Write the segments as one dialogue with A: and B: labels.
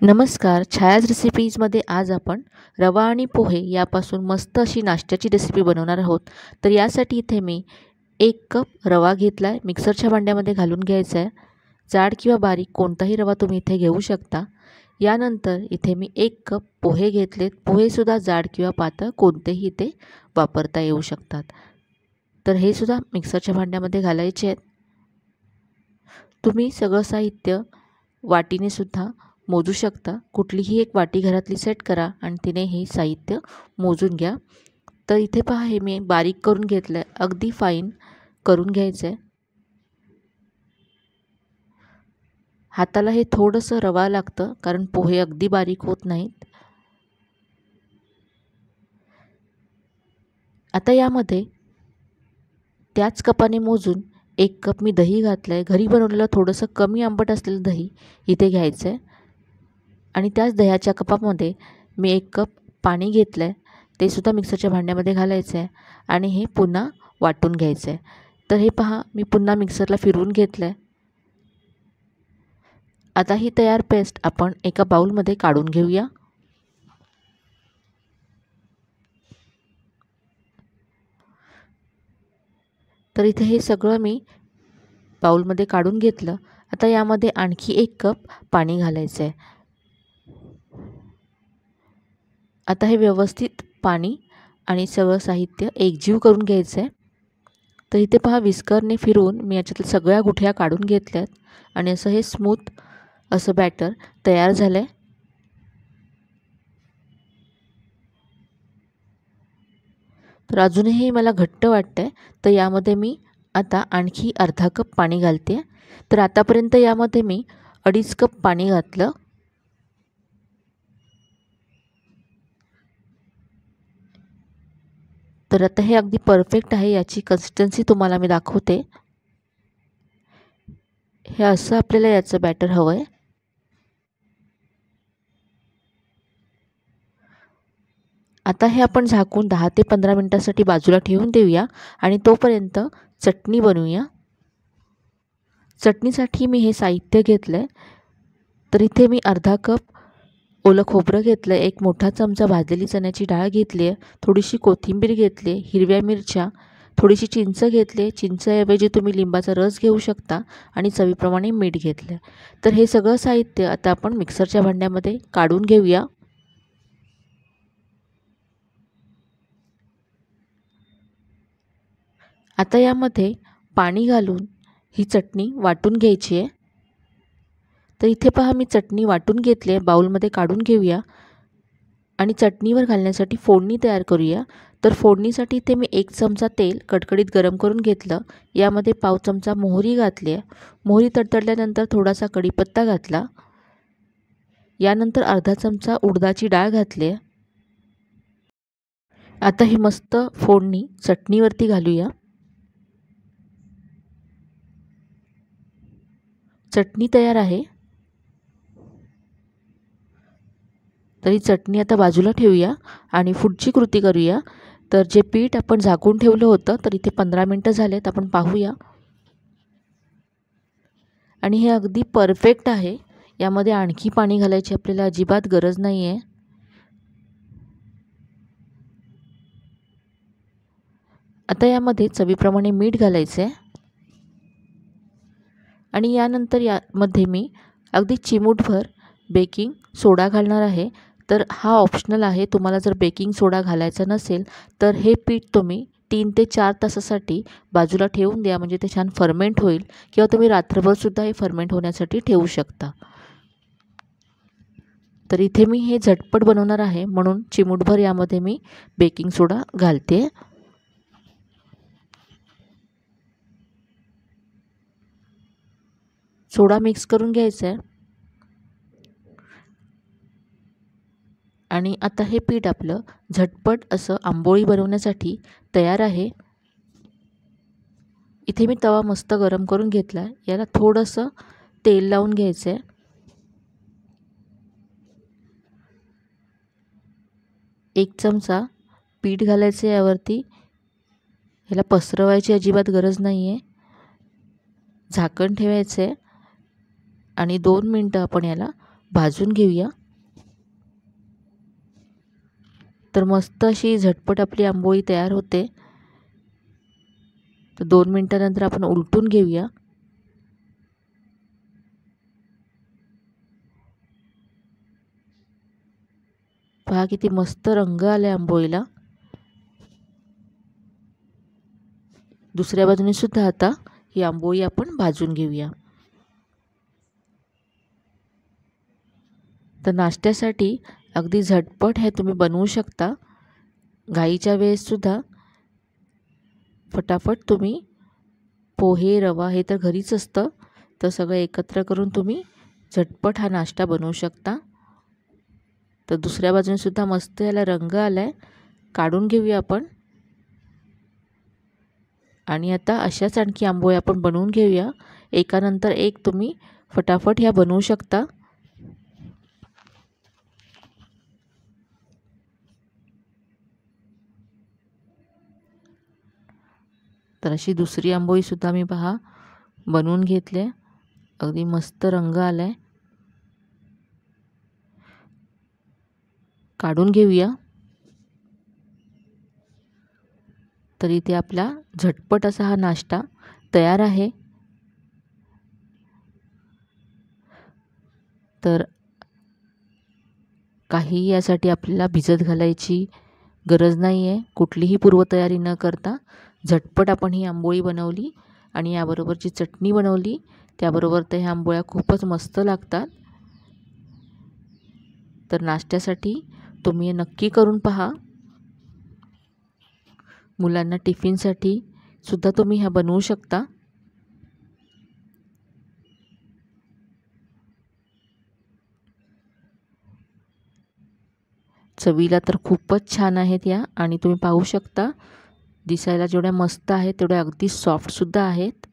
A: नमस्कार. छायाज रेसिपीजमध्ये आज आपण रवा आणि पोहे यापासून मस्त अशी नाश्त्याची रेसिपी बनवणार आहोत. तर यासाठी इथे मी 1 कप रवा घेतला आहे, मिक्सरच्या भांड्यामध्ये घालून घ्यायचा आहे. जाड किंवा बारीक कोणताही रवा तुम्ही इथे घेऊ शकता. यानंतर इथे मी 1 कप पोहे घेतलेत. पोहेसुद्धा जाड किंवा पातळ कोणतेही इथे वापरता येऊ शकतात. तर हे सुद्धा मिक्सरच्या भांड्यामध्ये घालायचे आहेत. तुम्ही सगळं साहित्य वाटीने सुद्धा मोजू शकता. कुठलीही एक वाटी घरातली सेट करा आणि तिने हे साहित्य मोजून घ्या. तर इथे पहा, हे मी बारीक करून घेतलं आहे, अगदी फाईन करून घ्यायचं आहे. हाताला हे थोडंसं रवा लागतं कारण पोहे अगदी बारीक होत नाहीत. आता यामध्ये त्याच कपाने मोजून 1 कप मी दही घातलं आहे. घरी बनवलेलं थोडंसं कमी आंबट असलेलं दही इथे घ्यायचं आहे. आणि त्याच दह्याच्या कपामध्ये मी 1 कप पाणी घेतलं आहे. ते सुद्धा मिक्सरच्या भांड्यामध्ये घालायचं आहे आणि हे पुन्हा वाटून घ्यायचं आहे. तर हे पहा, मी पुन्हा मिक्सरला फिरवून घेतलं आहे. आता ही तयार पेस्ट आपण एका बाउलमध्ये काढून घेऊया. तर इथे हे सगळं मी बाउलमध्ये काढून घेतलं. आता यामध्ये आणखी 1 कप पाणी घालायचं आहे. आता हे व्यवस्थित पाणी आणि सगळं साहित्य एकजीव करून घ्यायचं आहे. तर इथे पहा, विस्करने फिरवून मी याच्यातल्या सगळ्या गुठळ्या काढून घेतल्यात आणि असं हे स्मूथ असं बॅटर तयार झालं आहे. तर अजूनही मला घट्ट वाटतं आहे, तर यामध्ये मी आता आणखी अर्धा कप पाणी घालते. तर आतापर्यंत यामध्ये मी 2.5 कप पाणी घातलं. तर आता हे अगदी परफेक्ट आहे. याची कन्सिस्टन्सी तुम्हाला मी दाखवते. हे असं आपल्याला याचं बॅटर हवं आहे. आता हे आपण झाकून 10 ते 15 मिनिटांसाठी बाजूला ठेवून देऊया आणि तोपर्यंत चटणी बनवूया. चटणीसाठी मी हे साहित्य घेतलं आहे. तर इथे मी अर्धा कप ओलं खोबरं घेतलं आहे, 1 मोठा चमचा भाजलेली चण्याची डाळ घेतली आहे, थोडीशी कोथिंबीर घेतली आहे, हिरव्या मिरच्या, थोडीशी चिंच घेतली आहे. चिंचेऐवजी तुम्ही लिंबाचा रस घेऊ शकता आणि चवीप्रमाणे मीठ घेतलं आहे. तर हे सगळं साहित्य आता आपण मिक्सरच्या भांड्यामध्ये काढून घेऊया. आता यामध्ये पाणी घालून ही चटणी वाटून घ्यायची आहे. तर इथे पहा, मी चटणी वाटून घेतली आहे. बाउलमध्ये काढून घेऊया आणि चटणीवर घालण्यासाठी फोडणी तयार करूया. तर फोडणीसाठी इथे मी 1 चमचा तेल कडकडीत गरम करून घेतलं. यामध्ये पाव चमचा मोहरी घातली आहे. मोहरी तडतडल्यानंतर थोडासा कढीपत्ता घातला. यानंतर अर्धा चमचा उडदाची डाळ घातली आहे. आता ही मस्त फोडणी चटणीवरती घालूया. चटणी तयार आहे. तर ही चटणी आता बाजूला ठेवूया आणि पुढची कृती करूया. तर जे पीठ आपण झाकून ठेवलं होतं, तर इथे 15 मिनटं झालेत. आपण पाहूया आणि हे अगदी परफेक्ट आहे. यामध्ये आणखी पाणी घालायची आपल्याला अजिबात गरज नाही आहे. आता यामध्ये चवीप्रमाणे मीठ घालायचं आहे आणि यानंतर यामध्ये मी अगदी चिमूटभर बेकिंग सोडा घालणार आहे. तर हा ऑप्शनल आहे. तुम्हाला जर बेकिंग सोडा घालायचा नसेल तर हे पीठ तुम्ही 3 ते 4 तासासाठी बाजूला ठेवून द्या, म्हणजे ते छान फर्मेंट होईल, किंवा तुम्ही रात्रभरसुद्धा हे फर्मेंट होण्यासाठी ठेवू शकता. तर इथे मी हे झटपट बनवणार आहे म्हणून चिमूटभर यामध्ये मी बेकिंग सोडा घालते. सोडा मिक्स करून घ्यायचा आहे आणि आता हे पीठ आपलं झटपट असं आंबोळी बनवण्यासाठी तयार आहे. इथे मी तवा मस्त गरम करून घेतला आहे. याला थोडंसं तेल लावून घ्यायचं आहे. 1 चमचा पीठ घालायचं आहे यावरती. याला पसरवायची अजिबात गरज नाही आहे. झाकण ठेवायचं आहे आणि 2 मिनटं आपण याला भाजून घेऊया। तर मस्त अशी झटपट आपली आंबोळी तयार होते। तर 2 मिनिटानंतर आपण उलटून घेऊया। पहा किती मस्त रंग आलाय आंबोळीला। दुसऱ्या बाजूने सुद्धा आता ही आंबोळी आपण भाजून घेऊया। तर नाश्त्यासाठी अगदी झटपट हे तुम्ही बनवू शकता। घाईच्या वेळेस सुद्धा फटाफट तुम्ही पोहे, रवा हे तर घरीच असतं, तर सगळं एकत्र करून तुम्ही झटपट हा नाश्ता बनवू शकता। तर दुसऱ्या बाजूने सुद्धा मस्त याला रंग आलाय, काढून घेऊया आपण। आणि आता अशाच आणखी आंबोळ्या आपण बनवून घेऊया। एकानंतर एक तुम्ही फटाफट ह्या बनवू शकता। तर अशी दुसरी आंबोळी सुद्धा मी पहा बनवून घेतले। अगदी मस्त रंग आलाय, काढून घेऊया। तर इथे आपला झटपट असा हा नाश्ता तयार आहे। तर काही यासाठी आपल्याला भिजत घालायची गरज नाही आहे। कुठलीही पूर्वतयारी न करता झटपट आपण ही आंबोळी बनवली आणि याबरोबरची चटणी बनवली, त्याबरोबर तर ह्या आंबोळ्या खूपच मस्त लागतात। तर नाश्त्यासाठी तुम्ही नक्की करून पहा। मुलांना टिफिनसाठी सुद्धा तुम्ही ह्या बनवू शकता। चवीला तर खूपच छान आहेत या, आणि तुम्ही पाहू शकता दिसायला जेवढ्या मस्त आहेत तेवढ्या अगदी सॉफ्ट सुद्धा आहेत।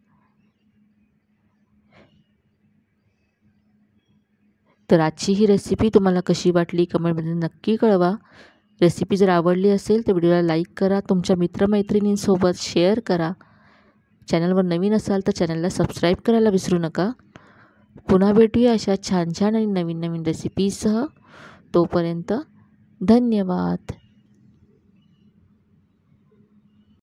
A: तर आजची ही रेसिपी तुम्हाला कशी वाटली कमेंटमध्ये नक्की कळवा। रेसिपी जर आवडली असेल तर व्हिडिओला लाईक करा, तुमच्या मित्रमैत्रिणींसोबत शेअर करा। चॅनलवर नवीन असाल तर चॅनलला सबस्क्राईब करायला विसरू नका। पुन्हा भेटूया अशा छान छान आणि नवीन नवीन रेसिपीसह। तोपर्यंत धन्यवाद।